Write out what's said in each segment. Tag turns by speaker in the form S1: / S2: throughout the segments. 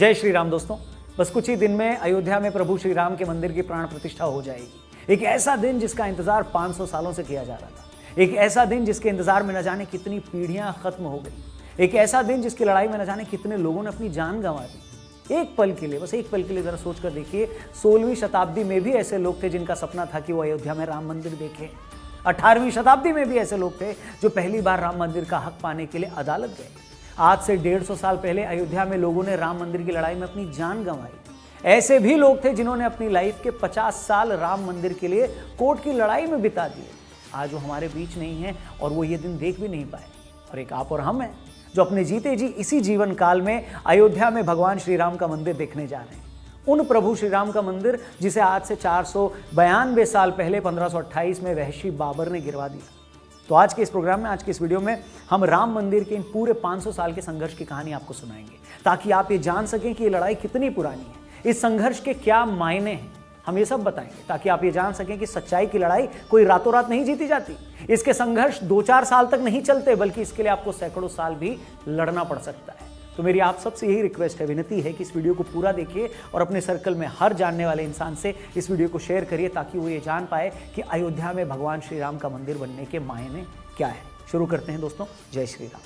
S1: जय श्री राम दोस्तों। बस कुछ ही दिन में अयोध्या में प्रभु श्री राम के मंदिर की प्राण प्रतिष्ठा हो जाएगी। एक ऐसा दिन जिसका इंतजार 500 सालों से किया जा रहा था। एक ऐसा दिन जिसके इंतजार में न जाने कितनी पीढ़ियां खत्म हो गई। एक ऐसा दिन जिसकी लड़ाई में न जाने कितने लोगों ने अपनी जान गंवा दी। एक पल के लिए, बस एक पल के लिए जरा सोच कर देखिए, 16वीं शताब्दी में भी ऐसे लोग थे जिनका सपना था कि वो अयोध्या में राम मंदिर देखें। 18वीं शताब्दी में भी ऐसे लोग थे जो पहली बार राम मंदिर का हक पाने के लिए अदालत गए। आज से 150 साल पहले अयोध्या में लोगों ने राम मंदिर की लड़ाई में अपनी जान गंवाई। ऐसे भी लोग थे जिन्होंने अपनी लाइफ के 50 साल राम मंदिर के लिए कोर्ट की लड़ाई में बिता दिए। आज वो हमारे बीच नहीं है और वो ये दिन देख भी नहीं पाए। और एक आप और हम हैं जो अपने जीते जी इसी जीवन काल में अयोध्या में भगवान श्री राम का मंदिर देखने जा रहे हैं। उन प्रभु श्री राम का मंदिर जिसे आज से 492 साल पहले 1528 में वहशी बाबर ने गिरवा दिया। तो आज के इस प्रोग्राम में, आज के इस वीडियो में हम राम मंदिर के इन पूरे 500 साल के संघर्ष की कहानी आपको सुनाएंगे, ताकि आप ये जान सकें कि ये लड़ाई कितनी पुरानी है, इस संघर्ष के क्या मायने हैं। हम ये सब बताएंगे ताकि आप ये जान सकें कि सच्चाई की लड़ाई कोई रातों रात नहीं जीती जाती। इसके संघर्ष 2-4 साल तक नहीं चलते, बल्कि इसके लिए आपको सैकड़ों साल भी लड़ना पड़ सकता है। तो मेरी आप सबसे यही रिक्वेस्ट है, विनती है कि इस वीडियो को पूरा देखिए और अपने सर्कल में हर जानने वाले इंसान से इस वीडियो को शेयर करिए, ताकि वो ये जान पाए कि अयोध्या में भगवान श्री राम का मंदिर बनने के मायने क्या है। शुरू करते हैं दोस्तों। जय श्री राम।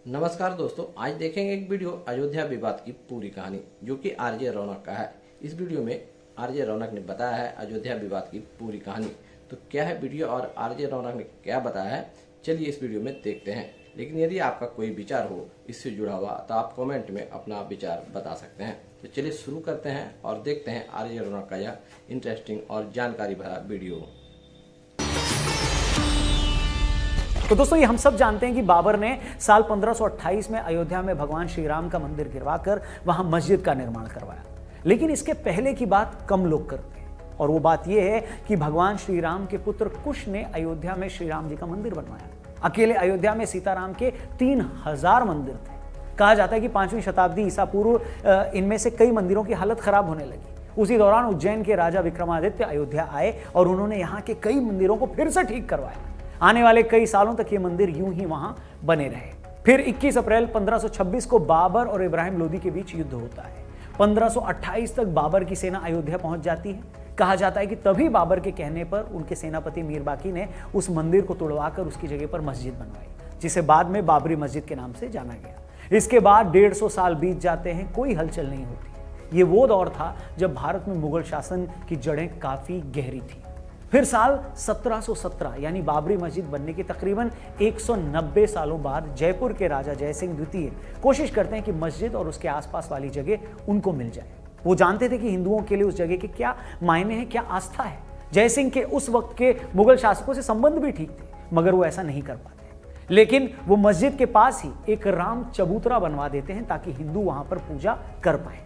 S2: नमस्कार दोस्तों, आज देखेंगे एक वीडियो अयोध्या विवाद की पूरी कहानी, जो कि आरजे रौनक का है। इस वीडियो में आरजे रौनक ने बताया है अयोध्या विवाद की पूरी कहानी। तो क्या है वीडियो और आरजे रौनक ने क्या बताया है, चलिए इस वीडियो में देखते हैं। लेकिन यदि आपका कोई विचार हो इससे जुड़ा हुआ तो आप कमेंट में अपना विचार बता सकते हैं। तो चलिए शुरू करते हैं और देखते हैं आरजे रौनक का यह इंटरेस्टिंग और जानकारी भरा वीडियो।
S1: तो दोस्तों, ये हम सब जानते हैं कि बाबर ने साल 1528 में अयोध्या में भगवान श्री राम का मंदिर गिरवाकर वहां मस्जिद का निर्माण करवाया। लेकिन इसके पहले की बात कम लोग करते हैं, और वो बात यह है कि भगवान श्री राम के पुत्र कुश ने अयोध्या में श्री राम जी का मंदिर बनवाया। अकेले अयोध्या में सीताराम के 3000 मंदिर थे। कहा जाता है कि 5वीं शताब्दी ईसा पूर्व इनमें से कई मंदिरों की हालत खराब होने लगी। उसी दौरान उज्जैन के राजा विक्रमादित्य अयोध्या आए और उन्होंने यहाँ के कई मंदिरों को फिर से ठीक करवाया। आने वाले कई सालों तक ये मंदिर यूं ही वहां बने रहे। फिर 21 अप्रैल 1526 को बाबर और इब्राहिम लोदी के बीच युद्ध होता है। 1528 तक बाबर की सेना अयोध्या पहुंच जाती है। कहा जाता है कि तभी बाबर के कहने पर उनके सेनापति मीर बाकी ने उस मंदिर को तोड़वाकर उसकी जगह पर मस्जिद बनवाई, जिसे बाद में बाबरी मस्जिद के नाम से जाना गया। इसके बाद 150 साल बीत जाते हैं, कोई हलचल नहीं होती। ये वो दौर था जब भारत में मुगल शासन की जड़ें काफी गहरी थी। फिर साल 1717 यानी बाबरी मस्जिद बनने के तकरीबन 190 सालों बाद जयपुर के राजा जयसिंह द्वितीय कोशिश करते हैं कि मस्जिद और उसके आसपास वाली जगह उनको मिल जाए। वो जानते थे कि हिंदुओं के लिए उस जगह के क्या मायने हैं, क्या आस्था है। जयसिंह के उस वक्त के मुगल शासकों से संबंध भी ठीक थे, मगर वो ऐसा नहीं कर पाते। लेकिन वो मस्जिद के पास ही एक राम चबूतरा बनवा देते हैं ताकि हिंदू वहां पर पूजा कर पाए।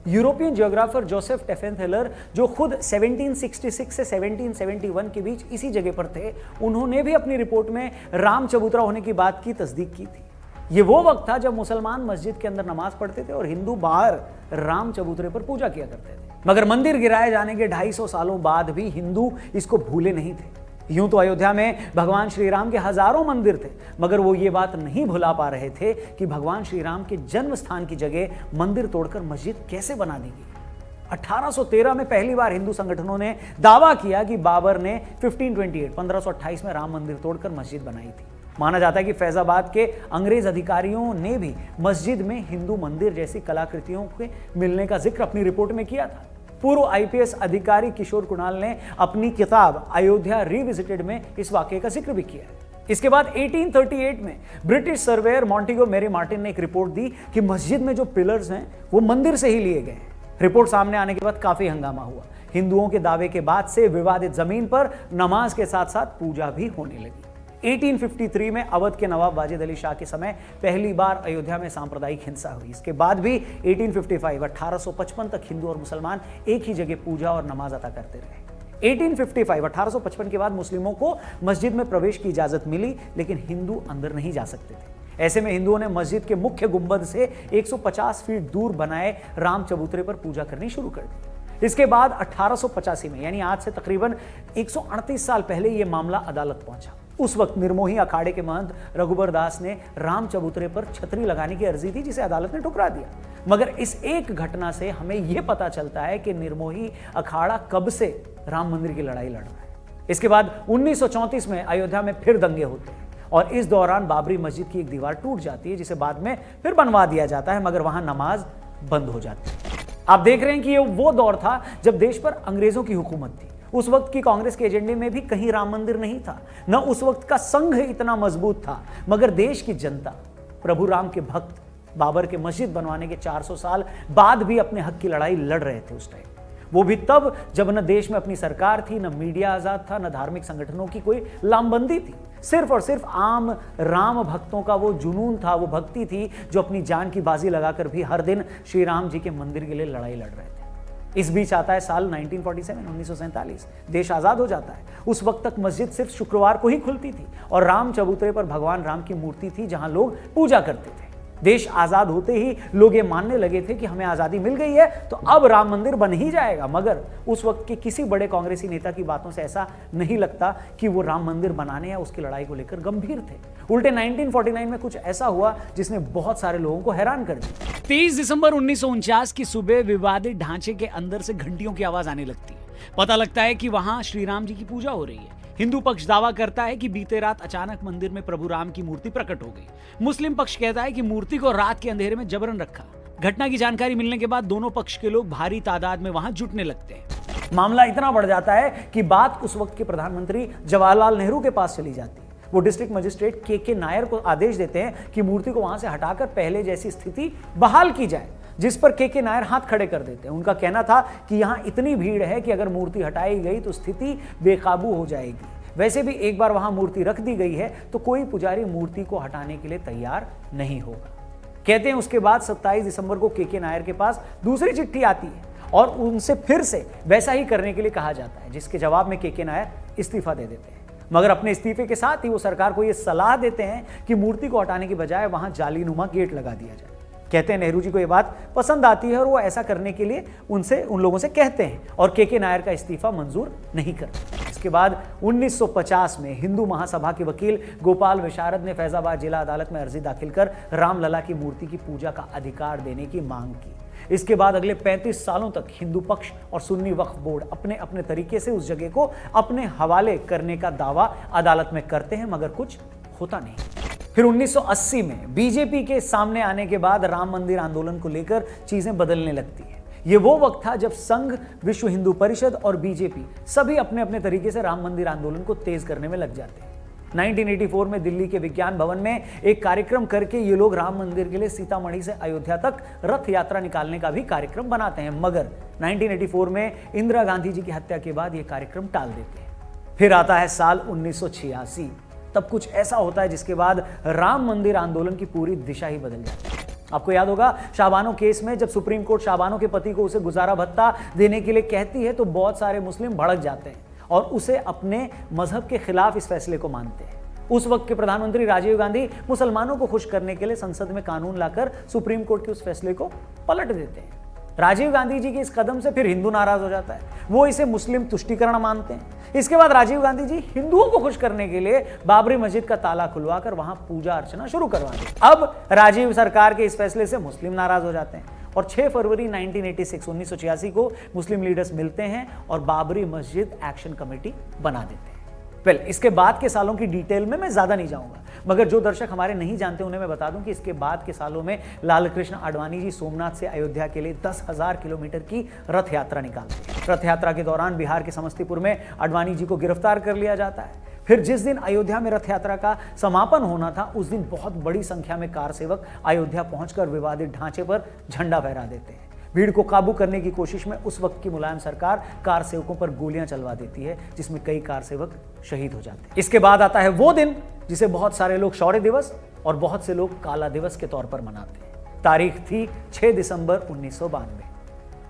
S1: यूरोपियन जियोग्राफर जोसेफ टेफेंथेलर, जो खुद 1766 से 1771 के बीच इसी जगह पर थे, उन्होंने भी अपनी रिपोर्ट में राम चबूतरा होने की बात की तस्दीक की थी। ये वो वक्त था जब मुसलमान मस्जिद के अंदर नमाज पढ़ते थे और हिंदू बाहर राम चबूतरे पर पूजा किया करते थे। मगर मंदिर गिराए जाने के 250 सालों बाद भी हिंदू इसको भूले नहीं थे। यूं तो अयोध्या में भगवान श्री राम के हजारों मंदिर थे, मगर वो ये बात नहीं भुला पा रहे थे कि भगवान श्री राम के जन्म स्थान की जगह मंदिर तोड़कर मस्जिद कैसे बना दी गई। 1813 में पहली बार हिंदू संगठनों ने दावा किया कि बाबर ने 1528 में राम मंदिर तोड़कर मस्जिद बनाई थी। माना जाता है कि फैजाबाद के अंग्रेज अधिकारियों ने भी मस्जिद में हिंदू मंदिर जैसी कलाकृतियों के मिलने का जिक्र अपनी रिपोर्ट में किया था। पूर्व आईपीएस अधिकारी किशोर कुणाल ने अपनी किताब अयोध्या रिविजिटेड में इस वाकये का जिक्र भी किया है। इसके बाद 1838 में ब्रिटिश सर्वेयर मॉन्टेगो मेरी मार्टिन ने एक रिपोर्ट दी कि मस्जिद में जो पिलर्स हैं वो मंदिर से ही लिए गए हैं। रिपोर्ट सामने आने के बाद काफी हंगामा हुआ। हिंदुओं के दावे के बाद से विवादित जमीन पर नमाज के साथ साथ पूजा भी होने लगी। 1853 में अवध के नवाब वाजिद अली शाह के समय पहली बार अयोध्या में सांप्रदायिक हिंसा हुई। इसके बाद भी 1855 तक हिंदू और मुसलमान एक ही जगह पूजा और नमाज अदा करते रहे। 1855 के बाद मुस्लिमों को मस्जिद में प्रवेश की इजाजत मिली, लेकिन हिंदू अंदर नहीं जा सकते थे। ऐसे में हिंदुओं ने मस्जिद के मुख्य गुंबद से 150 फीट दूर बनाए राम चबूतरे पर पूजा करनी शुरू कर दी। इसके बाद 1885 में, यानी आज से तकरीबन 138 साल पहले, यह मामला अदालत पहुंचा। उस वक्त निर्मोही अखाड़े के महंत रघुबर दास ने राम चबूतरे पर छतरी लगाने की अर्जी दी, जिसे अदालत ने ठुकरा दिया। मगर इस एक घटना से हमें यह पता चलता है कि निर्मोही अखाड़ा कब से राम मंदिर की लड़ाई लड़ रहा है। इसके बाद 1934 में अयोध्या में फिर दंगे होते हैं और इस दौरान बाबरी मस्जिद की एक दीवार टूट जाती है, जिसे बाद में फिर बनवा दिया जाता है, मगर वहां नमाज बंद हो जाती है। आप देख रहे हैं कि ये वो दौर था जब देश पर अंग्रेजों की हुकूमत थी। उस वक्त की कांग्रेस के एजेंडे में भी कहीं राम मंदिर नहीं था, न उस वक्त का संघ इतना मजबूत था, मगर देश की जनता, प्रभु राम के भक्त बाबर के मस्जिद बनवाने के 400 साल बाद भी अपने हक की लड़ाई लड़ रहे थे उस टाइम। वो भी तब जब न देश में अपनी सरकार थी, न मीडिया आजाद था, न धार्मिक संगठनों की कोई लामबंदी थी। सिर्फ और सिर्फ आम राम भक्तों का वो जुनून था, वो भक्ति थी जो अपनी जान की बाजी लगाकर भी हर दिन श्री राम जी के मंदिर के लिए लड़ाई लड़ रहे थे। इस बीच आता है साल 1947 देश आजाद हो जाता है। उस वक्त तक मस्जिद सिर्फ शुक्रवार को ही खुलती थी और राम चबूतरे पर भगवान राम की मूर्ति थी जहां लोग पूजा करते थे। देश आजाद होते ही लोग ये मानने लगे थे कि हमें आजादी मिल गई है तो अब राम मंदिर बन ही जाएगा, मगर उस वक्त के किसी बड़े कांग्रेसी नेता की बातों से ऐसा नहीं लगता कि वो राम मंदिर बनाने या उसकी लड़ाई को लेकर गंभीर थे। उल्टे 1949 में कुछ ऐसा हुआ जिसने बहुत सारे लोगों को हैरान कर दिया।
S3: 23 दिसंबर 1949 की सुबह विवादित ढांचे के अंदर से घंटियों की आवाज आने लगती है। पता लगता है कि वहां श्री राम जी की पूजा हो रही है। हिंदू पक्ष दावा करता है कि बीते रात अचानक मंदिर में प्रभु राम की मूर्ति प्रकट हो गई। मुस्लिम पक्ष कहता है कि मूर्ति को रात के अंधेरे में जबरन रखा। घटना की जानकारी मिलने के बाद दोनों पक्ष के लोग भारी तादाद में वहां जुटने लगते हैं।
S1: मामला इतना बढ़ जाता है कि बात उस वक्त के प्रधानमंत्री जवाहरलाल नेहरू के पास चली जाती है। वो डिस्ट्रिक्ट मजिस्ट्रेट के नायर को आदेश देते हैं कि मूर्ति को वहां से हटाकर पहले जैसी स्थिति बहाल की जाए, जिस पर के नायर हाथ खड़े कर देते हैं। उनका कहना था कि यहां इतनी भीड़ है कि अगर मूर्ति हटाई गई तो स्थिति बेकाबू हो जाएगी। वैसे भी एक बार वहां मूर्ति रख दी गई है तो कोई पुजारी मूर्ति को हटाने के लिए तैयार नहीं होगा। कहते हैं उसके बाद 27 दिसंबर को के नायर के पास दूसरी चिट्ठी आती है और उनसे फिर से वैसा ही करने के लिए कहा जाता है, जिसके जवाब में के नायर इस्तीफा दे देते हैं। मगर अपने इस्तीफे के साथ ही वो सरकार को यह सलाह देते हैं कि मूर्ति को हटाने की बजाय वहां जालीनुमा गेट लगा दिया जाए। कहते हैं नेहरू जी को यह बात पसंद आती है और वो ऐसा करने के लिए उन लोगों से कहते हैं और के नायर का इस्तीफा मंजूर नहीं करते। इसके बाद 1950 में हिंदू महासभा के वकील गोपाल विशारद ने फैजाबाद जिला अदालत में अर्जी दाखिल कर रामलला की मूर्ति की पूजा का अधिकार देने की मांग की। इसके बाद अगले 35 सालों तक हिंदू पक्ष और सुन्नी वक्फ बोर्ड अपने अपने तरीके से उस जगह को अपने हवाले करने का दावा अदालत में करते हैं, मगर कुछ होता नहीं। फिर 1980 में बीजेपी के सामने आने के बाद राम मंदिर आंदोलन को लेकर चीजें बदलने लगती है। ये वो वक्त था जब संघ, विश्व हिंदू परिषद और बीजेपी सभी अपने अपने तरीके से राम मंदिर आंदोलन को तेज करने में लग जाते हैं। 1984 में दिल्ली के विज्ञान भवन में एक कार्यक्रम करके ये लोग राम मंदिर के लिए सीतामढ़ी से अयोध्या तक रथ यात्रा निकालने का भी कार्यक्रम बनाते हैं, मगर 1984 में इंदिरा गांधी जी की हत्या के बाद ये कार्यक्रम टाल देते हैं। फिर आता है साल 1986। तब कुछ ऐसा होता है जिसके बाद राम मंदिर आंदोलन की पूरी दिशा ही बदल जाती है। आपको याद होगा शाबानो केस में जब सुप्रीम कोर्ट शाबानो के पति को उसे गुजारा भत्ता देने के लिए कहती है तो बहुत सारे मुस्लिम भड़क जाते हैं और उसे अपने मजहब के खिलाफ इस फैसले को मानते हैं। उस वक्त के प्रधानमंत्री राजीव गांधी मुसलमानों को खुश करने के लिए संसद में कानून लाकर सुप्रीम कोर्ट के उस फैसले को पलट देते हैं। राजीव गांधी जी के इस कदम से फिर हिंदू नाराज हो जाता है, वो इसे मुस्लिम तुष्टीकरण मानते हैं। इसके बाद राजीव गांधी जी हिंदुओं को खुश करने के लिए बाबरी मस्जिद का ताला खुलवाकर वहां पूजा अर्चना शुरू करवा दी। अब राजीव सरकार के इस फैसले से मुस्लिम नाराज हो जाते हैं और 6 फरवरी 1986 को मुस्लिम लीडर्स मिलते हैं और बाबरी मस्जिद एक्शन कमेटी बना देते हैं। इसके बाद के सालों की डिटेल में मैं ज्यादा नहीं जाऊंगा, मगर जो दर्शक हमारे नहीं जानते उन्हें मैं बता दूं कि इसके बाद के सालों में लाल कृष्ण आडवाणी जी सोमनाथ से अयोध्या के लिए 10,000 किलोमीटर की रथ यात्रा निकालते हैं। रथ यात्रा के दौरान बिहार के समस्तीपुर में आडवाणी जी को गिरफ्तार कर लिया जाता है। फिर जिस दिन अयोध्या में रथ यात्रा का समापन होना था उस दिन बहुत बड़ी संख्या में कार सेवक अयोध्या पहुंचकर विवादित ढांचे पर झंडा फहरा देते हैं। भीड़ को काबू करने की कोशिश में उस वक्त की मुलायम सरकार कार सेवकों पर गोलियां चलवा देती है, जिसमें कई कार सेवक शहीद हो जाते हैं। इसके बाद आता है वो दिन जिसे बहुत सारे लोग शौर्य दिवस और बहुत से लोग काला दिवस के तौर पर मनाते हैं। तारीख थी 6 दिसंबर 1992।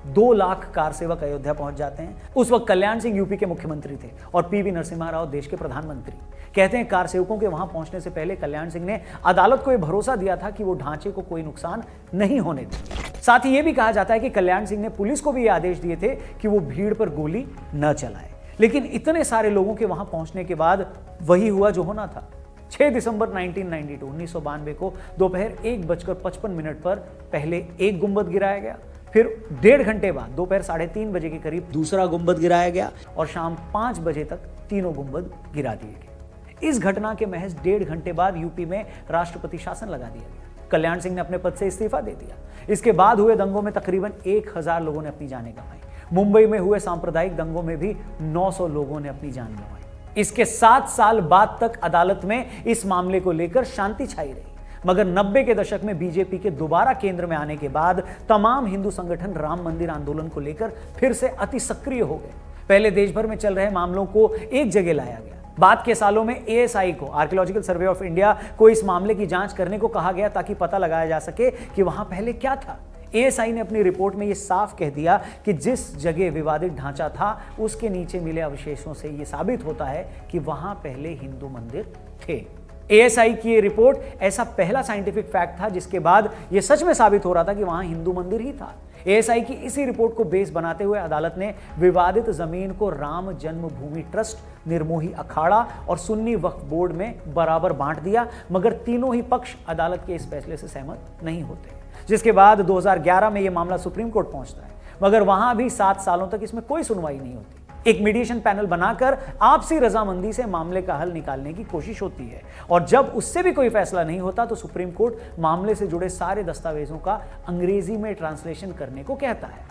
S1: 2 लाख कार सेवक अयोध्या पहुंच जाते हैं। उस वक्त कल्याण सिंह यूपी के मुख्यमंत्री थे और पीवी नरसिम्हा राव देश के प्रधानमंत्री। कहते हैं कार सेवकों के वहां पहुंचने से पहले कल्याण सिंह ने अदालत को यह भरोसा दिया था कि वो ढांचे को कोई नुकसान नहीं होने देंगे। साथ ही यह भी कहा जाता है कि कल्याण सिंह ने पुलिस को भी ये आदेश दिए थे कि वो भीड़ पर गोली न चलाए। लेकिन इतने सारे लोगों के वहां पहुंचने के बाद वही हुआ जो होना था। 6 दिसंबर 1992 को दोपहर 1:55 पर पहले एक गुंबद गिराया गया, फिर 1.5 घंटे बाद दोपहर 3:30 बजे के करीब दूसरा गुंबद गिराया गया और शाम 5 बजे तक तीनों गुंबद गिरा दिए गए। इस घटना के महज 1.5 घंटे बाद यूपी में राष्ट्रपति शासन लगा दिया गया। कल्याण सिंह ने अपने पद से इस्तीफा दे दिया। इसके बाद हुए दंगों में तकरीबन 1000 लोगों ने अपनी जानें गंवाई। मुंबई में हुए सांप्रदायिक दंगों में भी 900 लोगों ने अपनी जान गंवाई। इसके 7 साल बाद तक अदालत में इस मामले को लेकर शांति छाई रही, मगर 90 के दशक में बीजेपी के दोबारा केंद्र में आने के बाद तमाम हिंदू संगठन राम मंदिर आंदोलन को लेकर फिर से अति सक्रिय हो गए। पहले देश भर में चल रहे मामलों को एक जगह लाया गया। बाद के सालों में एएसआई को, आर्कियोलॉजिकल सर्वे ऑफ इंडिया को, इस मामले की जांच करने को कहा गया ताकि पता लगाया जा सके कि वहां पहले क्या था। एएसआई ने अपनी रिपोर्ट में यह साफ कह दिया कि जिस जगह विवादित ढांचा था उसके नीचे मिले अवशेषों से यह साबित होता है कि वहां पहले हिंदू मंदिर थे। एएसआई की ये रिपोर्ट ऐसा पहला साइंटिफिक फैक्ट था जिसके बाद यह सच में साबित हो रहा था कि वहां हिंदू मंदिर ही था। एएसआई की इसी रिपोर्ट को बेस बनाते हुए अदालत ने विवादित जमीन को राम जन्मभूमि ट्रस्ट, निर्मोही अखाड़ा और सुन्नी वक्फ बोर्ड में बराबर बांट दिया, मगर तीनों ही पक्ष अदालत के इस फैसले से सहमत नहीं होते, जिसके बाद 2011 में यह मामला सुप्रीम कोर्ट पहुंचता है, मगर वहां भी 7 सालों तक इसमें कोई सुनवाई नहीं होती। एक मीडिएशन पैनल बनाकर आपसी रजामंदी से मामले का हल निकालने की कोशिश होती है और जब उससे भी कोई फैसला नहीं होता तो सुप्रीम कोर्ट मामले से जुड़े सारे दस्तावेजों का अंग्रेजी में ट्रांसलेशन करने को कहता है।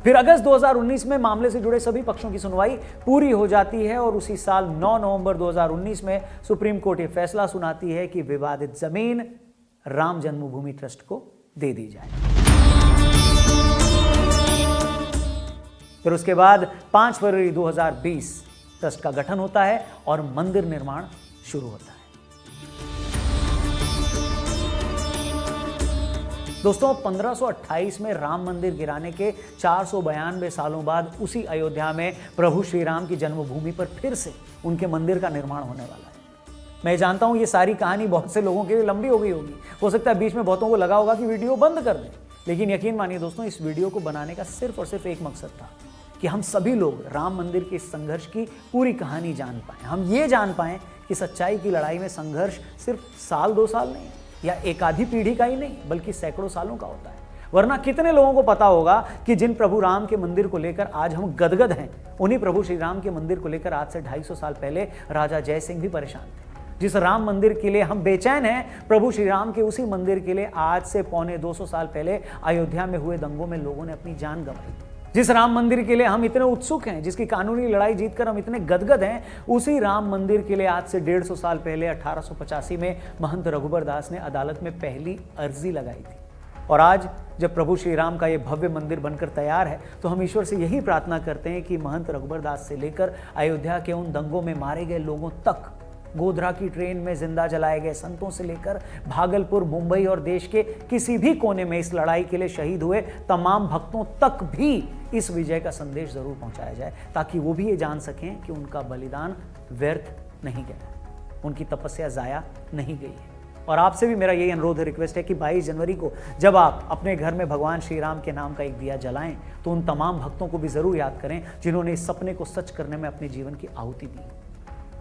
S1: फिर अगस्त 2019 में मामले से जुड़े सभी पक्षों की सुनवाई पूरी हो जाती है और उसी साल 9 नवंबर 2019 में सुप्रीम कोर्ट यह फैसला सुनाती है कि विवादित जमीन राम जन्मभूमि ट्रस्ट को दे दी जाए। फिर उसके बाद 5 फरवरी 2020 ट्रस्ट का गठन होता है और मंदिर निर्माण शुरू होता है। दोस्तों, 1528 में राम मंदिर गिराने के 492 सालों बाद उसी अयोध्या में प्रभु श्री राम की जन्मभूमि पर फिर से उनके मंदिर का निर्माण होने वाला है। मैं जानता हूं ये सारी कहानी बहुत से लोगों के लिए लंबी हो गई होगी, हो सकता है बीच में बहुतों को लगा होगा कि वीडियो बंद कर दें, लेकिन यकीन मानिए दोस्तों, इस वीडियो को बनाने का सिर्फ और सिर्फ एक मकसद था कि हम सभी लोग राम मंदिर के इस संघर्ष की पूरी कहानी जान पाएं। हम ये जान पाएं कि सच्चाई की लड़ाई में संघर्ष सिर्फ साल 2 साल नहीं या एक आधी पीढ़ी का ही नहीं, बल्कि सैकड़ों सालों का होता है। वरना कितने लोगों को पता होगा कि जिन प्रभु राम के मंदिर को लेकर आज हम गदगद हैं, उन्हीं प्रभु श्री राम के मंदिर को लेकर आज से 250 साल पहले राजा जय सिंह भी परेशान थे। जिस राम मंदिर के लिए हम बेचैन हैं, प्रभु श्री राम के उसी मंदिर के लिए आज से 250 साल पहले अयोध्या में हुए दंगों में लोगों ने अपनी जान गंवाई। जिस राम मंदिर के लिए हम इतने उत्सुक हैं, जिसकी कानूनी लड़ाई जीतकर हम इतने गदगद हैं, उसी राम मंदिर के लिए आज से 150 साल पहले 1885 में महंत रघुबर दास ने अदालत में पहली अर्जी लगाई थी। और आज जब प्रभु श्री राम का ये भव्य मंदिर बनकर तैयार है, तो हम ईश्वर से यही प्रार्थना करते हैं कि महंत रघुबर दास से लेकर अयोध्या के उन दंगों में मारे गए लोगों तक, गोधरा की ट्रेन में जिंदा जलाए गए संतों से लेकर भागलपुर, मुंबई और देश के किसी भी कोने में इस लड़ाई के लिए शहीद हुए तमाम भक्तों तक भी इस विजय का संदेश जरूर पहुंचाया जाए, ताकि वो भी ये जान सकें कि उनका बलिदान व्यर्थ नहीं गया, उनकी तपस्या जाया नहीं गई है। और आपसे भी मेरा यही अनुरोध है, रिक्वेस्ट है कि 22 जनवरी को जब आप अपने घर में भगवान श्री राम के नाम का एक दिया जलाएं, तो उन तमाम भक्तों को भी जरूर याद करें जिन्होंने इस सपने को सच करने में अपने जीवन की आहुति दी।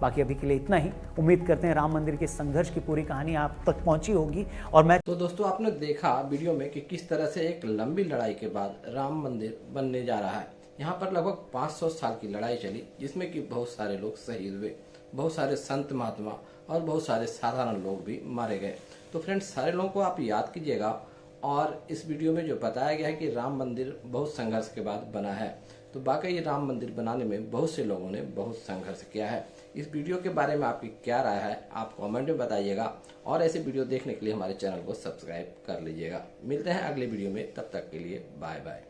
S1: बाकी अभी के लिए इतना ही। उम्मीद करते हैं राम मंदिर के संघर्ष की पूरी कहानी आप तक पहुंची होगी। और मैं
S2: तो दोस्तों, आपने देखा वीडियो में कि किस तरह से एक लंबी लड़ाई के बाद राम मंदिर बनने जा रहा है। यहाँ पर लगभग 500 साल की लड़ाई चली, जिसमें कि बहुत सारे लोग शहीद हुए, बहुत सारे संत महात्मा और बहुत सारे साधारण लोग भी मारे गए। तो फ्रेंड्स, सारे लोगों को आप याद कीजिएगा। और इस वीडियो में जो बताया गया है कि राम मंदिर बहुत संघर्ष के बाद बना है, तो वाकई राम मंदिर बनाने में बहुत से लोगों ने बहुत संघर्ष किया है। इस वीडियो के बारे में आपकी क्या राय है, आप कमेंट में बताइएगा। और ऐसे वीडियो देखने के लिए हमारे चैनल को सब्सक्राइब कर लीजिएगा। मिलते हैं अगले वीडियो में, तब तक के लिए बाय बाय।